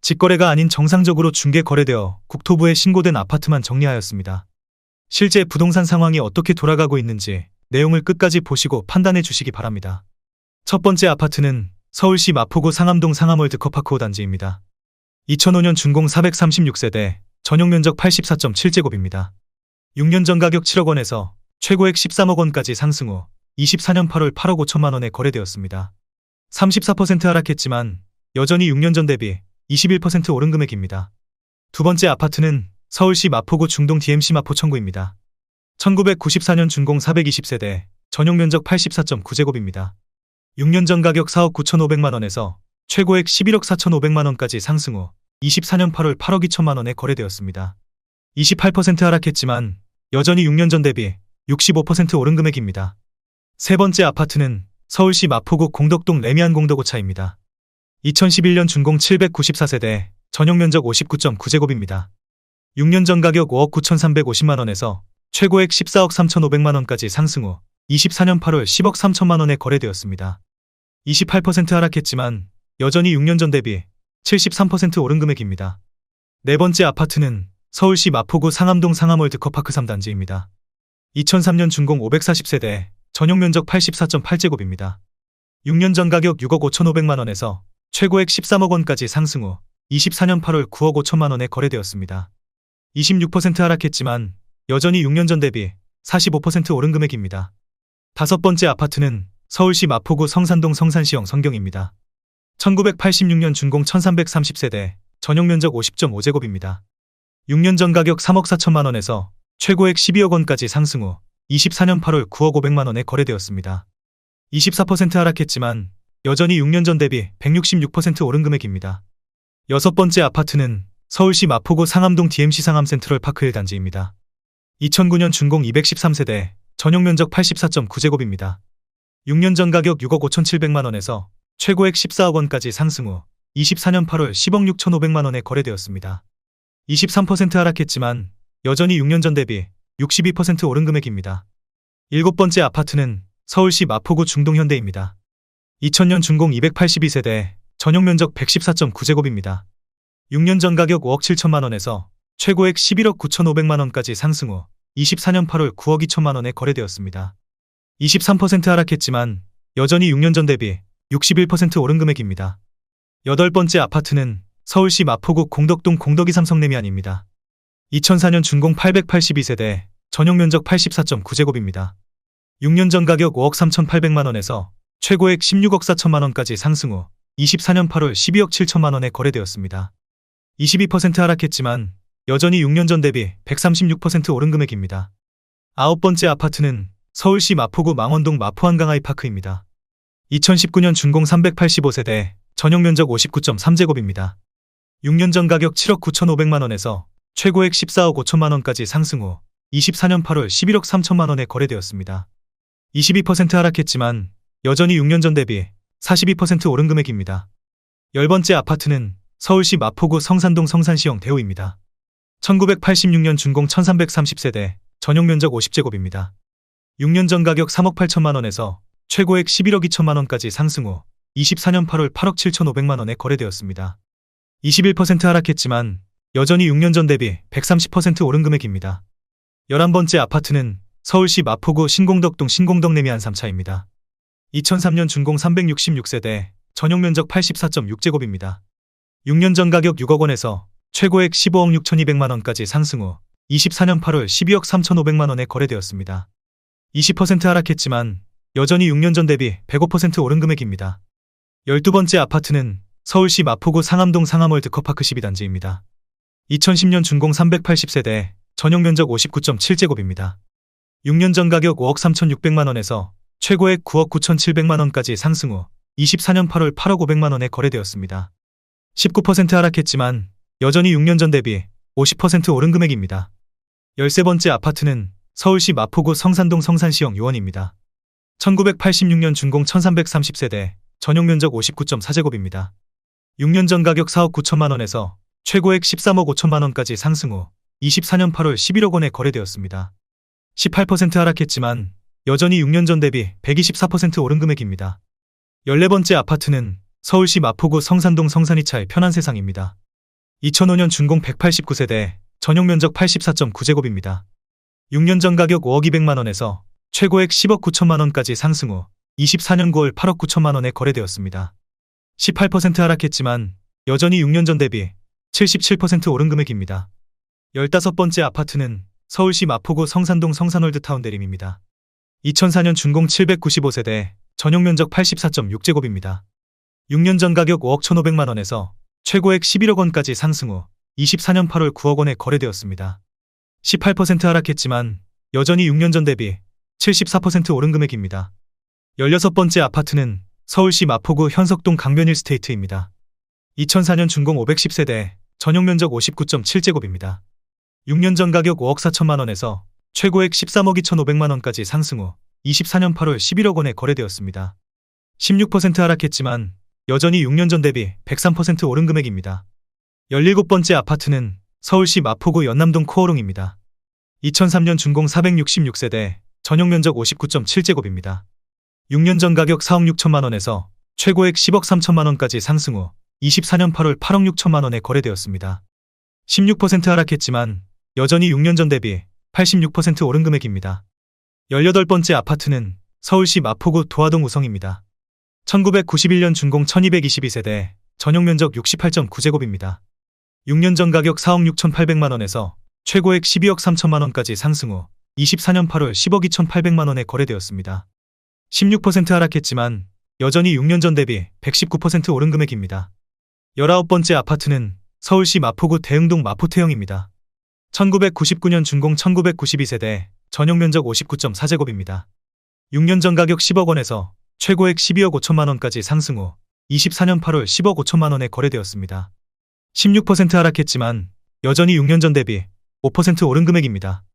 직거래가 아닌 정상적으로 중개 거래되어 국토부에 신고된 아파트만 정리하였습니다. 실제 부동산 상황이 어떻게 돌아가고 있는지 내용을 끝까지 보시고 판단해 주시기 바랍니다. 첫 번째 아파트는 서울시 마포구 상암동 상암월드 커파크호 단지입니다. 2005년 준공 436세대, 전용 면적 84.7제곱입니다. 6년 전 가격 7억 원에서 최고액 13억 원까지 상승 후 24년 8월 8억 5천만 원에 거래되었습니다. 34% 하락했지만 여전히 6년 전 대비 21% 오른 금액입니다. 두 번째 아파트는 서울시 마포구 중동 DMC 마포천구입니다. 1994년 준공 420세대, 전용 면적 84.9제곱입니다. 6년 전 가격 4억 9,500만 원에서 최고액 11억 4,500만 원까지 상승 후 24년 8월 8억 2천만 원에 거래되었습니다. 28% 하락했지만 여전히 6년 전 대비 65% 오른 금액입니다. 세 번째 아파트는 서울시 마포구 공덕동 레미안 공덕오차입니다. 2011년 준공 794세대, 전용 면적 59.9제곱입니다. 6년 전 가격 5억 9,350만 원에서 최고액 14억 3,500만 원까지 상승 후 24년 8월 10억 3천만 원에 거래되었습니다. 28% 하락했지만 여전히 6년 전 대비 73% 오른 금액입니다. 네 번째 아파트는 서울시 마포구 상암동 상암월드 커파크 3단지입니다. 2003년 준공 540세대, 전용 면적 84.8제곱입니다. 6년 전 가격 6억 5,500만 원에서 최고액 13억 원까지 상승 후 24년 8월 9억 5천만 원에 거래되었습니다. 26% 하락했지만 여전히 6년 전 대비 45% 오른 금액입니다. 다섯 번째 아파트는 서울시 마포구 성산동 성산시형 성경입니다. 1986년 준공 1330세대, 전용 면적 50.5제곱입니다. 6년 전 가격 3억 4천만 원에서 최고액 12억 원까지 상승 후 24년 8월 9억 500만 원에 거래되었습니다. 24% 하락했지만 여전히 6년 전 대비 166% 오른 금액입니다. 여섯 번째 아파트는 서울시 마포구 상암동 DMC 상암 센트럴 파크 1단지입니다. 2009년 준공 213세대, 전용 면적 84.9제곱입니다. 6년 전 가격 6억 5,700만 원에서 최고액 14억 원까지 상승 후 24년 8월 10억 6,500만 원에 거래되었습니다. 23% 하락했지만 여전히 6년 전 대비 62% 오른 금액입니다. 일곱 번째 아파트는 서울시 마포구 중동현대입니다. 2000년 준공 282세대, 전용 면적 114.9제곱입니다. 6년 전 가격 5억 7천만 원에서 최고액 11억 9,500만 원까지 상승 후 24년 8월 9억 2천만 원에 거래되었습니다. 23% 하락했지만 여전히 6년 전 대비 61% 오른 금액입니다. 여덟 번째 아파트는 서울시 마포구 공덕동 공덕이 삼성레미안입니다. 2004년 준공 882세대, 전용 면적 84.9제곱입니다. 6년 전 가격 5억 3,800만 원에서 최고액 16억 4천만 원까지 상승 후 24년 8월 12억 7천만 원에 거래되었습니다. 22% 하락했지만 여전히 6년 전 대비 136% 오른 금액입니다. 아홉 번째 아파트는 서울시 마포구 망원동 마포한강 아이파크입니다. 2019년 준공 385세대, 전용 면적 59.3제곱입니다. 6년 전 가격 7억 9,500만 원에서 최고액 14억 5천만 원까지 상승 후 24년 8월 11억 3천만 원에 거래되었습니다. 22% 하락했지만 여전히 6년 전 대비 42% 오른 금액입니다. 열 번째 아파트는 서울시 마포구 성산동 성산시형 대우입니다. 1986년 준공 1330세대, 전용 면적 50제곱입니다. 6년 전 가격 3억 8천만 원에서 최고액 11억 2천만 원까지 상승 후 24년 8월 8억 7,500만 원에 거래되었습니다. 21% 하락했지만 여전히 6년 전 대비 130% 오른 금액입니다. 11번째 아파트는 서울시 마포구 신공덕동 신공덕 레미안 3차입니다. 2003년 준공 366세대, 전용 면적 84.6제곱입니다. 6년 전 가격 6억 원에서 최고액 15억 6,200만 원까지 상승 후 24년 8월 12억 3,500만 원에 거래되었습니다. 20% 하락했지만 여전히 6년 전 대비 105% 오른 금액입니다. 12번째 아파트는 서울시 마포구 상암동 상암월드 커파크 12단지입니다. 2010년 준공 380세대, 전용 면적 59.7제곱입니다. 6년 전 가격 5억 3,600만 원에서 최고액 9억 9,700만 원까지 상승 후 24년 8월 8억 500만 원에 거래되었습니다. 19% 하락했지만 여전히 6년 전 대비 50% 오른 금액입니다. 13번째 아파트는 서울시 마포구 성산동 성산시형 요원입니다. 1986년 준공 1330세대, 전용 면적 59.4제곱입니다. 6년 전 가격 4억 9천만 원에서 최고액 13억 5천만 원까지 상승 후 24년 8월 11억 원에 거래되었습니다. 18% 하락했지만 여전히 6년 전 대비 124% 오른 금액입니다. 14번째 아파트는 서울시 마포구 성산동 성산이차의 편안세상입니다. 2005년 준공 189세대, 전용 면적 84.9제곱입니다. 6년 전 가격 5억 200만 원에서 최고액 10억 9천만 원까지 상승 후 24년 9월 8억 9천만 원에 거래되었습니다. 18% 하락했지만 여전히 6년 전 대비 77% 오른 금액입니다. 15번째 아파트는 서울시 마포구 성산동 성산월드타운 대림입니다. 2004년 준공 795세대, 전용 면적 84.6제곱입니다. 6년 전 가격 5억 1,500만 원에서 최고액 11억 원까지 상승 후 24년 8월 9억 원에 거래되었습니다. 18% 하락했지만 여전히 6년 전 대비 74% 오른 금액입니다. 16번째 아파트는 서울시 마포구 현석동 강변 일스테이트입니다. 2004년 준공 510세대, 전용 면적 59.7제곱입니다. 6년 전 가격 5억 4천만 원에서 최고액 13억 2,500만 원까지 상승 후 24년 8월 11억 원에 거래되었습니다. 16% 하락했지만 여전히 6년 전 대비 103% 오른 금액입니다. 17번째 아파트는 서울시 마포구 연남동 코어롱입니다. 2003년 준공 466세대, 전용 면적 59.7제곱입니다. 6년 전 가격 4억 6천만 원에서 최고액 10억 3천만 원까지 상승 후 24년 8월 8억 6천만 원에 거래되었습니다. 16% 하락했지만 여전히 6년 전 대비 86% 오른 금액입니다. 18번째 아파트는 서울시 마포구 도화동 우성입니다. 1991년 준공 1222세대, 전용 면적 68.9제곱입니다. 6년 전 가격 4억 6,800만 원에서 최고액 12억 3천만 원까지 상승 후 24년 8월 10억 2,800만 원에 거래되었습니다. 16% 하락했지만 여전히 6년 전 대비 119% 오른 금액입니다. 19번째 아파트는 서울시 마포구 대흥동 마포태영입니다. 1999년 준공 1992세대, 전용 면적 59.4제곱입니다. 6년 전 가격 10억 원에서 최고액 12억 5천만 원까지 상승 후 24년 8월 10억 5천만 원에 거래되었습니다. 16% 하락했지만 여전히 6년 전 대비 5% 오른 금액입니다.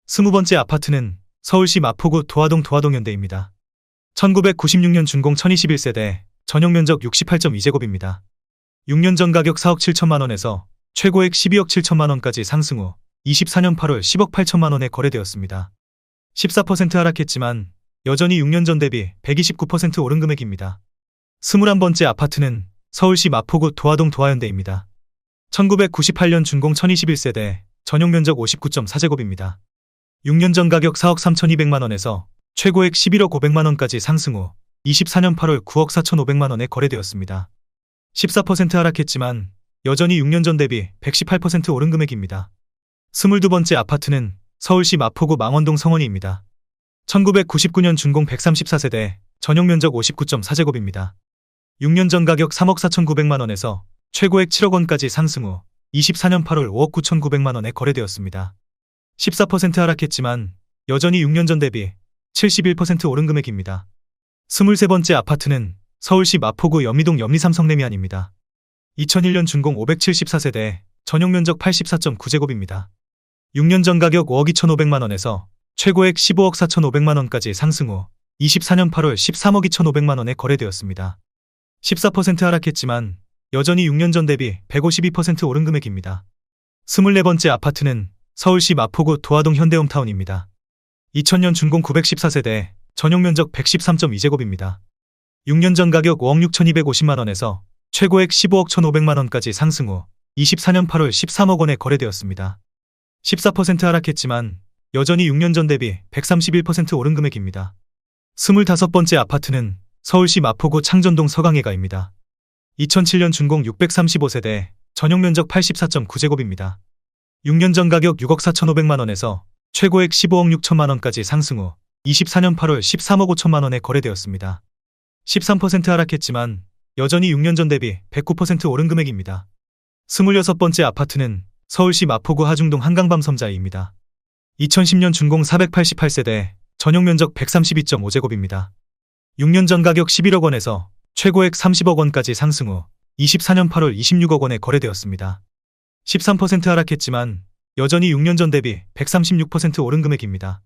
20번째 아파트는 서울시 마포구 도화동 도화동현대입니다. 1996년 준공 1021세대, 전용 면적 68.2제곱입니다. 6년 전 가격 4억 7천만 원에서 최고액 12억 7천만 원까지 상승 후 24년 8월 10억 8천만 원에 거래되었습니다. 14% 하락했지만 여전히 6년 전 대비 129% 오른 금액입니다. 21번째 아파트는 서울시 마포구 도화동 도화현대입니다. 1998년 준공 1021세대, 전용 면적 59.4제곱입니다. 6년 전 가격 4억 3,200만 원에서 최고액 11억 500만 원까지 상승 후 24년 8월 9억 4,500만 원에 거래되었습니다. 14% 하락했지만 여전히 6년 전 대비 118% 오른 금액입니다. 22번째 아파트는 서울시 마포구 망원동 성원이입니다. 1999년 준공 134세대, 전용 면적 59.4제곱입니다. 6년 전 가격 3억 4,900만 원에서 최고액 7억 원까지 상승 후 24년 8월 5억 9,900만 원에 거래되었습니다. 14% 하락했지만 여전히 6년 전 대비 71% 오른 금액입니다. 23번째 아파트는 서울시 마포구 연미동 연미삼성레미안입니다. 2001년 준공 574세대, 전용 면적 84.9제곱입니다. 6년 전 가격 5억 2,500만 원에서 최고액 15억 4,500만 원까지 상승 후 24년 8월 13억 2,500만 원에 거래되었습니다. 14% 하락했지만 여전히 6년 전 대비 152% 오른 금액입니다. 24번째 아파트는 서울시 마포구 도화동 현대홈타운입니다. 2000년 준공 914세대, 전용 면적 113.2제곱입니다. 6년 전 가격 5억 6,250만 원에서 최고액 15억 1,500만 원까지 상승 후 24년 8월 13억 원에 거래되었습니다. 14% 하락했지만 여전히 6년 전 대비 131% 오른 금액입니다. 25번째 아파트는 서울시 마포구 창전동 서강예가입니다. 2007년 준공 635세대, 전용 면적 84.9제곱입니다. 6년 전 가격 6억 4,500만 원에서 최고액 15억 6천만 원까지 상승 후 24년 8월 13억 5천만 원에 거래되었습니다. 13% 하락했지만 여전히 6년 전 대비 109% 오른 금액입니다. 26번째 아파트는 서울시 마포구 하중동 한강밤 섬자이입니다. 2010년 준공 488세대, 전용 면적 132.5제곱입니다. 6년 전 가격 11억 원에서 최고액 30억 원까지 상승 후 24년 8월 26억 원에 거래되었습니다. 13% 하락했지만 여전히 6년 전 대비 136% 오른 금액입니다.